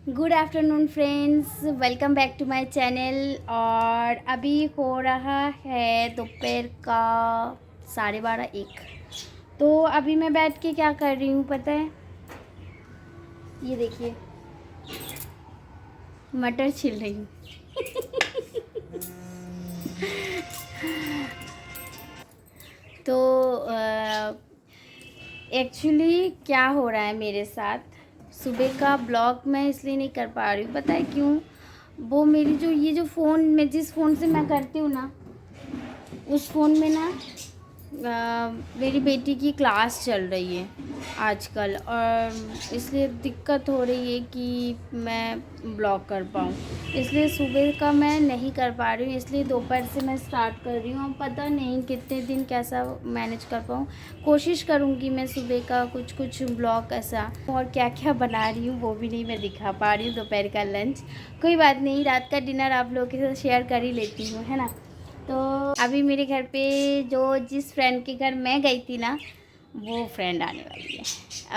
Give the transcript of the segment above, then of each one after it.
Good afternoon friends, welcome back to my channel. और अभी हो रहा है दोपहर का 12:30-1। तो अभी मैं बैठ के क्या कर रही हूँ पता है? ये देखिए, मटर छिल रही हूँ। तो एक्चुअली क्या हो रहा है मेरे साथ, सुबह का ब्लॉग मैं इसलिए नहीं कर पा रही हूँ, पता है क्यों? वो मेरी जो फ़ोन में, जिस फ़ोन से मैं करती हूँ ना, उस फ़ोन में ना मेरी बेटी की क्लास चल रही है आजकल, और इसलिए दिक्कत हो रही है कि मैं ब्लॉग कर पाऊँ। इसलिए सुबह का मैं नहीं कर पा रही हूँ, इसलिए दोपहर से मैं स्टार्ट कर रही हूँ। पता नहीं कितने दिन कैसा मैनेज कर पाऊँ। कोशिश करूँगी मैं सुबह का कुछ ब्लॉग ऐसा, और क्या क्या बना रही हूँ वो भी नहीं मैं दिखा पा रही हूँ। दोपहर का लंच कोई बात नहीं, रात का डिनर आप लोगों के साथ शेयर कर ही लेती हूँ, है ना। तो अभी मेरे घर पे जिस फ्रेंड के घर मैं गई थी ना, वो फ्रेंड आने वाली है।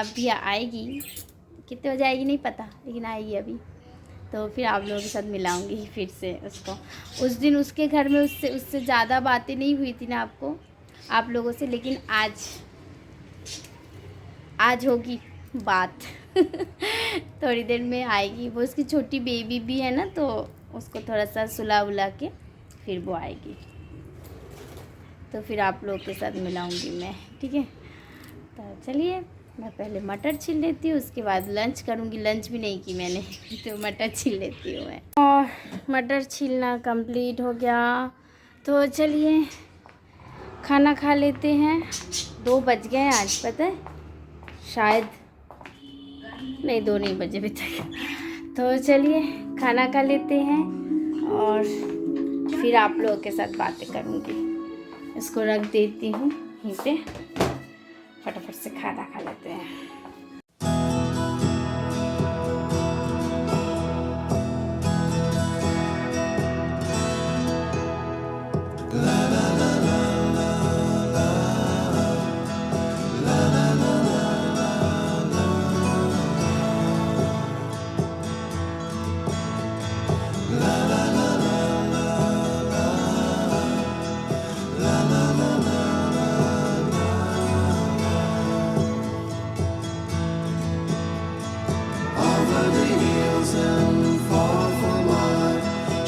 अभी आएगी, कितने बजे आएगी नहीं पता, लेकिन आएगी अभी। तो फिर आप लोगों के साथ मिलाऊंगी फिर से उसको। उस दिन उसके घर में उससे उससे ज़्यादा बातें नहीं हुई थी ना आप लोगों से, लेकिन आज होगी बात। थोड़ी देर में आएगी वो, उसकी छोटी बेबी भी है ना, तो उसको थोड़ा सा सुला उला के फिर वो आएगी। तो फिर आप लोग के साथ मिलाऊंगी मैं, ठीक है। तो चलिए, मैं पहले मटर छील लेती हूँ, उसके बाद लंच करूँगी। लंच भी नहीं की मैंने, तो मटर छील लेती हूँ मैं। और मटर छीलना कंप्लीट हो गया, तो चलिए खाना खा लेते हैं। 2 बज गए आज, पता है, शायद नहीं 2 नहीं बजे अभी तक। तो चलिए खाना खा लेते हैं और फिर आप लोगों के साथ बातें करूँगी। इसको रख देती हूँ यहीं पे, फटाफट से खाना खा लेते हैं।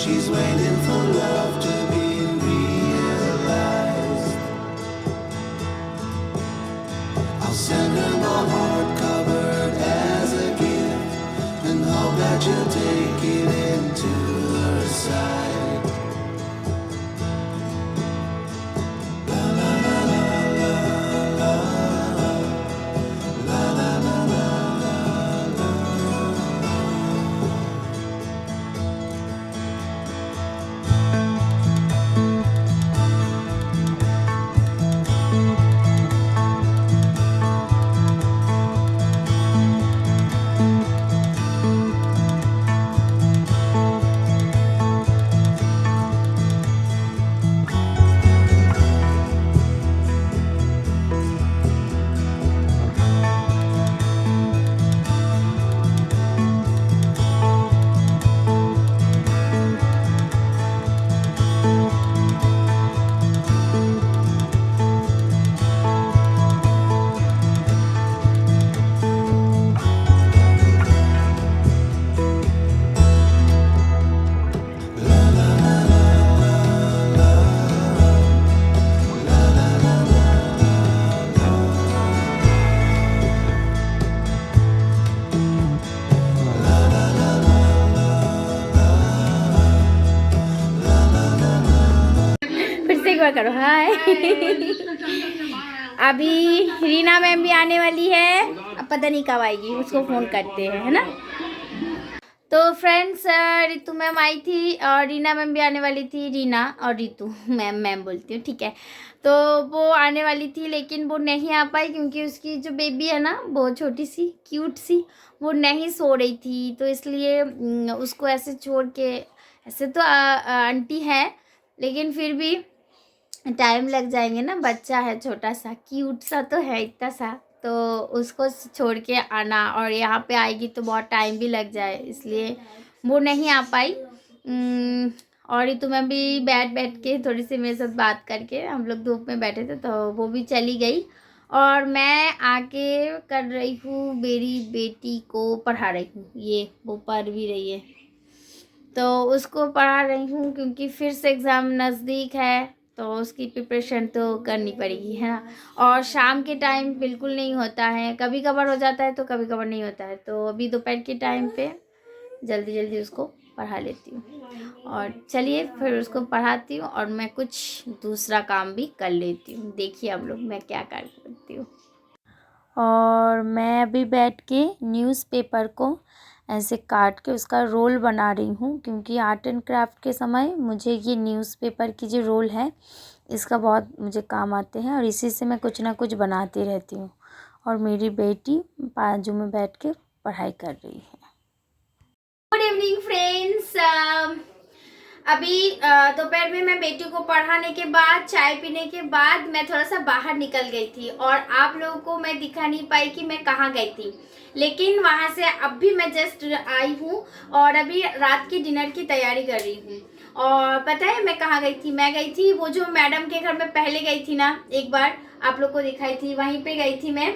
She's waiting for love to be realized. I'll send her my heart covered as a gift, and hope that you'll take it into her side. La la la la la la la la la la. फिर से एक बार करो हाय। अभी Reena ma'am भी आने वाली है, अब पता नहीं कब आएगी, उसको फ़ोन करते हैं, है ना। तो फ्रेंड्स, रितु मैम आई थी और रीना मैम भी आने वाली थी। रीना और रितु मैम मैम बोलती हूँ, ठीक है। तो वो आने वाली थी, लेकिन वो नहीं आ पाई क्योंकि उसकी जो बेबी है ना, वो छोटी सी क्यूट सी, वो नहीं सो रही थी। तो इसलिए उसको ऐसे छोड़ के, ऐसे तो आंटी है, लेकिन फिर भी टाइम लग जाएंगे ना, बच्चा है छोटा सा, क्यूट सा तो है, इतना सा तो उसको छोड़ के आना, और यहाँ पे आएगी तो बहुत टाइम भी लग जाए, इसलिए वो नहीं आ पाई। और ऋतु में भी बैठ के थोड़ी सी मेरे साथ बात करके, हम लोग धूप में बैठे थे तो वो भी चली गई, और मैं आके कर रही हूँ, मेरी बेटी को पढ़ा रही हूँ। ये वो पढ़ भी रही है, तो उसको पढ़ा रही हूँ क्योंकि फिर से एग्ज़ाम नज़दीक है, तो उसकी प्रिपरेशन तो करनी पड़ेगी, है ना। और शाम के टाइम बिल्कुल नहीं होता है, कभी कभार हो जाता है तो कभी कभार नहीं होता है, तो अभी दोपहर के टाइम पे जल्दी जल्दी उसको पढ़ा लेती हूँ। और चलिए फिर उसको पढ़ाती हूँ और मैं कुछ दूसरा काम भी कर लेती हूँ। देखिए आप लोग मैं क्या कर सकती हूँ। और मैं अभी बैठ के न्यूज़पेपर को ऐसे काट के उसका रोल बना रही हूँ, क्योंकि आर्ट एंड क्राफ्ट के समय मुझे ये न्यूज़पेपर की जो रोल है इसका बहुत मुझे काम आते हैं, और इसी से मैं कुछ ना कुछ बनाती रहती हूँ। और मेरी बेटी बाजू में बैठ के पढ़ाई कर रही है। Good evening friends. अभी दोपहर में मैं बेटी को पढ़ाने के बाद, चाय पीने के बाद मैं थोड़ा सा बाहर निकल गई थी, और आप लोगों को मैं दिखा नहीं पाई कि मैं कहाँ गई थी, लेकिन वहाँ से अब भी मैं जस्ट आई हूँ और अभी रात की डिनर की तैयारी कर रही हूँ। और पता है मैं कहाँ गई थी? मैं गई थी वो जो मैडम के घर में पहले गई थी ना, एक बार आप लोग को दिखाई थी, वहीं पे गई थी मैं,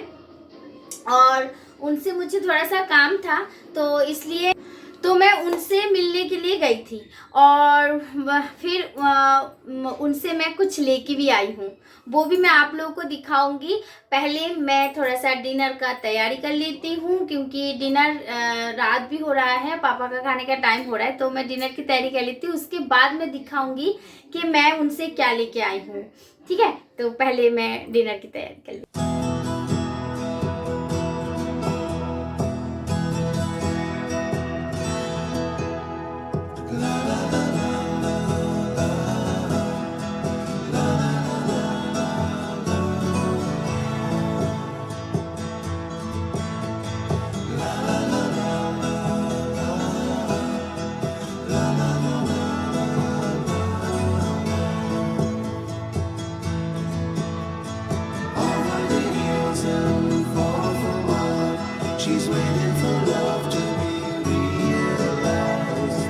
और उनसे मुझे थोड़ा सा काम था, तो इसलिए तो मैं उनसे मिलने के लिए गई थी, और फिर उनसे मैं कुछ लेके भी आई हूँ, वो भी मैं आप लोगों को दिखाऊंगी। पहले मैं थोड़ा सा डिनर का तैयारी कर लेती हूँ, क्योंकि डिनर रात भी हो रहा है, पापा का खाने का टाइम हो रहा है, तो मैं डिनर की तैयारी कर लेती हूँ, उसके बाद मैं दिखाऊंगी कि मैं उनसे क्या लेके आई हूँ। ठीक है, तो पहले मैं डिनर की तैयारी कर लेती हूँ। She's waiting for love to be realized.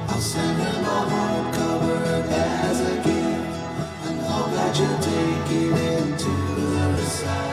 I'll send her my heart covered as a gift, and hope that you'll take it into her side.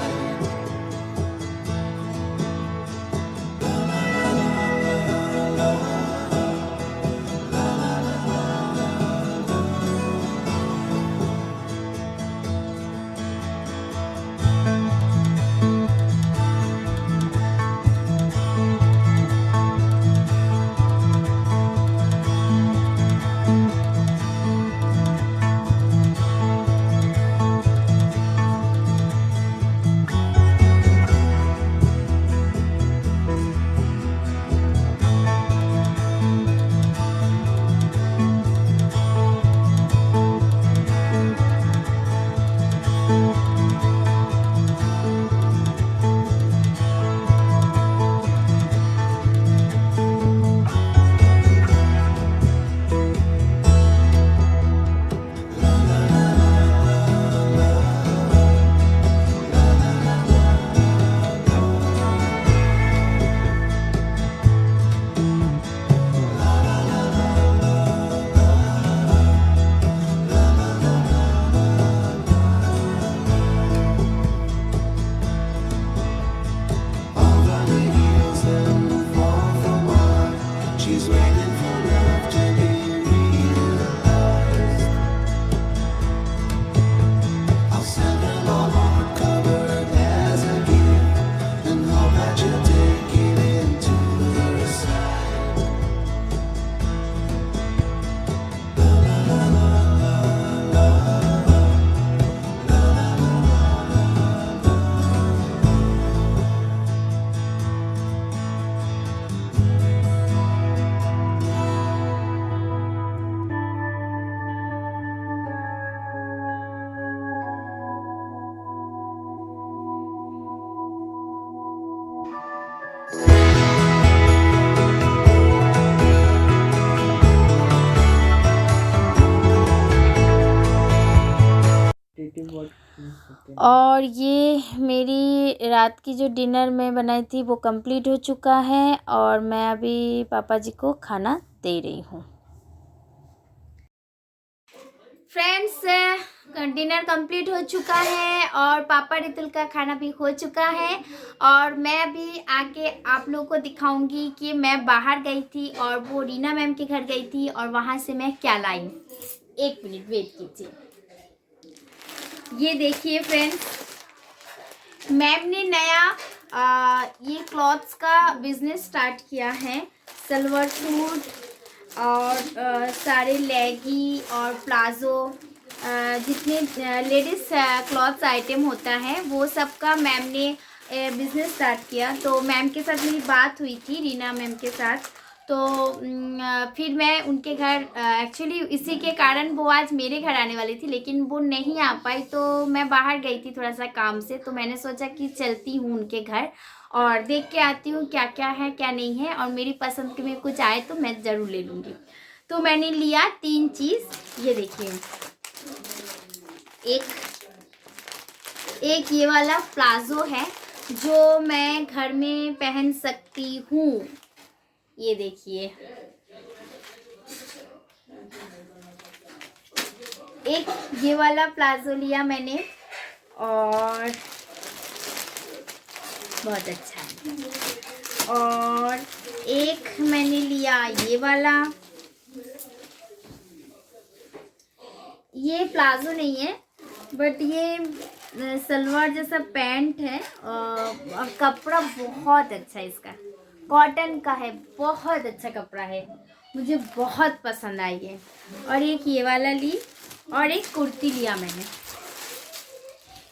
और ये मेरी रात की जो डिनर मैं बनाई थी वो कंप्लीट हो चुका है और मैं अभी पापा जी को खाना दे रही हूँ। फ्रेंड्स, डिनर कंप्लीट हो चुका है और पापा रितुल का खाना भी हो चुका है और मैं अभी आके आप लोगों को दिखाऊंगी कि मैं बाहर गई थी और वो रीना मैम के घर गई थी और वहाँ से मैं क्या लाई। एक मिनट वेट कीजिए। ये देखिए फ्रेंड्स, मैम ने नया ये क्लॉथ्स का बिजनेस स्टार्ट किया है। सलवार सूट और सारे लेगी और प्लाज़ो, जितने लेडीज़ क्लॉथ्स आइटम होता है वो सब का मैम ने बिज़नेस स्टार्ट किया। तो मैम के साथ मेरी बात हुई थी, रीना मैम के साथ। तो फिर मैं उनके घर, एक्चुअली इसी के कारण वो आज मेरे घर आने वाली थी लेकिन वो नहीं आ पाई। तो मैं बाहर गई थी थोड़ा सा काम से, तो मैंने सोचा कि चलती हूँ उनके घर और देख के आती हूँ क्या क्या है क्या नहीं है, और मेरी पसंद के में कुछ आए तो मैं ज़रूर ले लूँगी। तो मैंने लिया 3 चीज़। ये देखिए, एक ये वाला प्लाज़ो है जो मैं घर में पहन सकती हूँ। ये देखिए, एक ये वाला प्लाज़ो लिया मैंने और बहुत अच्छा है। और एक मैंने लिया ये वाला, ये प्लाज़ो नहीं है बट ये सलवार जैसा पैंट है और कपड़ा बहुत अच्छा है, इसका कॉटन का है, बहुत अच्छा कपड़ा है, मुझे बहुत पसंद आई है। और एक ये वाला ली और एक कुर्ती लिया मैंने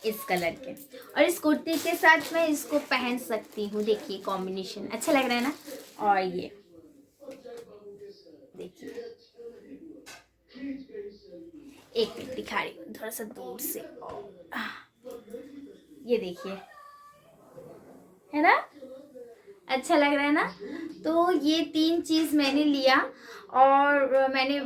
इस कलर के, और इस कुर्ती के साथ मैं इसको पहन सकती हूँ। देखिए कॉम्बिनेशन अच्छा लग रहा है ना। और ये देखिए, एक मिनट दिखा रही हूँ थोड़ा सा दूर से। ये देखिए, है ना, अच्छा लग रहा है ना। तो ये 3 चीज़ मैंने लिया और मैंने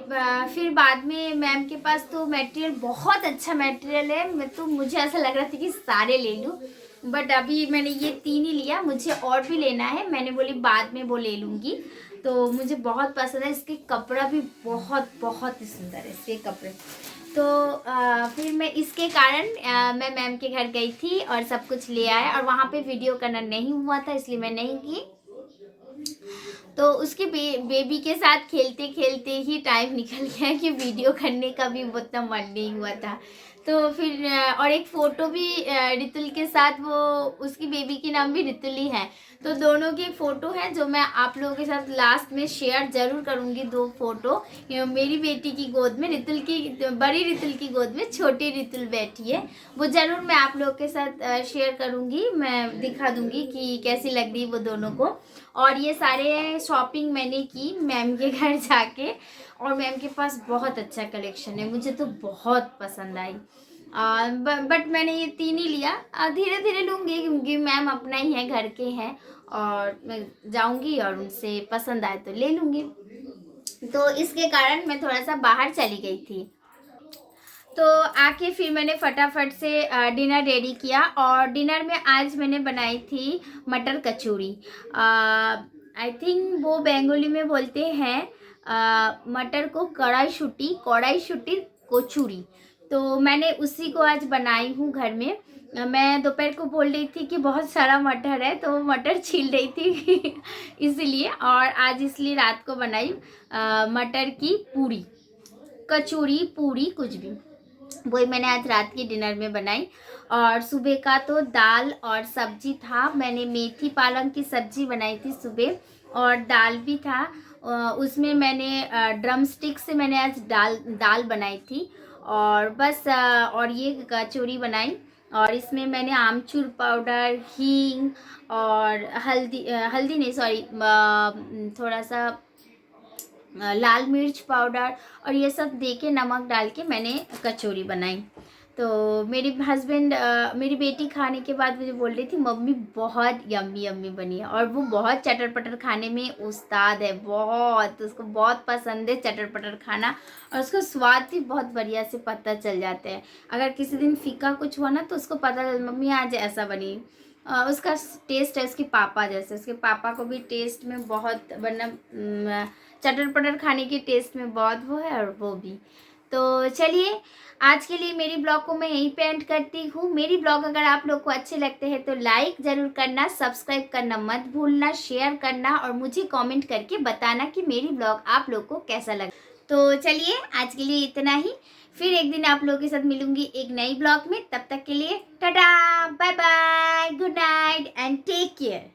फिर बाद में मैम के पास तो मटेरियल बहुत अच्छा मटेरियल है, मैं तो मुझे ऐसा लग रहा था कि सारे ले लूँ, बट अभी मैंने ये 3 ही लिया, मुझे और भी लेना है। मैंने बोली बाद में वो ले लूँगी। तो मुझे बहुत पसंद है, इसके कपड़ा भी बहुत बहुत ही सुंदर है इसके कपड़े। तो फिर मैं इसके कारण मैं मैम के घर गई थी और सब कुछ ले आया, और वहाँ पे वीडियो करना नहीं हुआ था इसलिए मैं नहीं की। तो उसके बेबी के साथ खेलते खेलते ही टाइम निकल गया कि वीडियो करने का भी उतना मन नहीं हुआ था। तो फिर और एक फ़ोटो भी रितुल के साथ, वो उसकी बेबी की नाम भी रितुल ही है, तो दोनों की एक फ़ोटो है जो मैं आप लोगों के साथ लास्ट में शेयर ज़रूर करूँगी। 2 फ़ोटो, मेरी बेटी की गोद में रितुल की, बड़ी रितुल की गोद में छोटी रितुल बैठी है, वो ज़रूर मैं आप लोगों के साथ शेयर करूँगी, मैं दिखा दूँगी कि कैसी लग रही वो दोनों को। और ये सारे शॉपिंग मैंने की मैम के घर जाके, और मैम के पास बहुत अच्छा कलेक्शन है, मुझे तो बहुत पसंद आई। बट मैंने ये 3 ही लिया, धीरे धीरे लूँगी क्योंकि मैम अपना ही है, घर के हैं, और मैं जाऊँगी और उनसे पसंद आए तो ले लूँगी। तो इसके कारण मैं थोड़ा सा बाहर चली गई थी। तो आके फिर मैंने फटाफट से डिनर रेडी किया, और डिनर में आज मैंने बनाई थी मटर कचौड़ी। आई थिंक वो बंगाली में बोलते हैं मटर को कड़ाईशुटी कचौड़ी। तो मैंने उसी को आज बनाई हूँ घर में। मैं दोपहर को बोल रही थी कि बहुत सारा मटर है, तो वो मटर छील रही थी इसीलिए, और आज इसलिए रात को बनाई मटर की पूरी, कचौड़ी पूरी कुछ भी, वही मैंने आज रात की डिनर में बनाई। और सुबह का तो दाल और सब्जी था, मैंने मेथी पालक की सब्जी बनाई थी सुबह, और दाल भी था। उसमें मैंने ड्रम स्टिक से मैंने आज दाल बनाई थी, और बस और ये कचौड़ी बनाई। और इसमें मैंने आमचूर पाउडर, हींग और हल्दी नहीं, सॉरी, थोड़ा सा लाल मिर्च पाउडर और ये सब दे के, नमक डाल के मैंने कचौड़ी बनाई। तो मेरे हस्बैंड मेरी बेटी खाने के बाद मुझे बोल रही थी मम्मी बहुत यम्मी यम्मी बनी है, और वो बहुत चटर पटर खाने में उस्ताद है, बहुत, उसको बहुत पसंद है चटर पटर खाना, और उसको स्वाद भी बहुत बढ़िया से पता चल जाते हैं। अगर किसी दिन फीका कुछ हुआ ना तो उसको पता चल मम्मी आज ऐसा बनी। उसका टेस्ट है उसके पापा जैसे, उसके पापा को भी टेस्ट में बहुत वरना चटर पटर खाने के टेस्ट में बहुत वो है, और वो भी। तो चलिए आज के लिए मेरी ब्लॉग को मैं यहीं पे एंड करती हूँ। मेरी ब्लॉग अगर आप लोग को अच्छे लगते हैं तो लाइक ज़रूर करना, सब्सक्राइब करना मत भूलना, शेयर करना, और मुझे कमेंट करके बताना कि मेरी ब्लॉग आप लोग को कैसा लगा। तो चलिए आज के लिए इतना ही, फिर एक दिन आप लोगों के साथ मिलूंगी एक नई ब्लॉग में। तब तक के लिए tata, bye bye, good night and take care.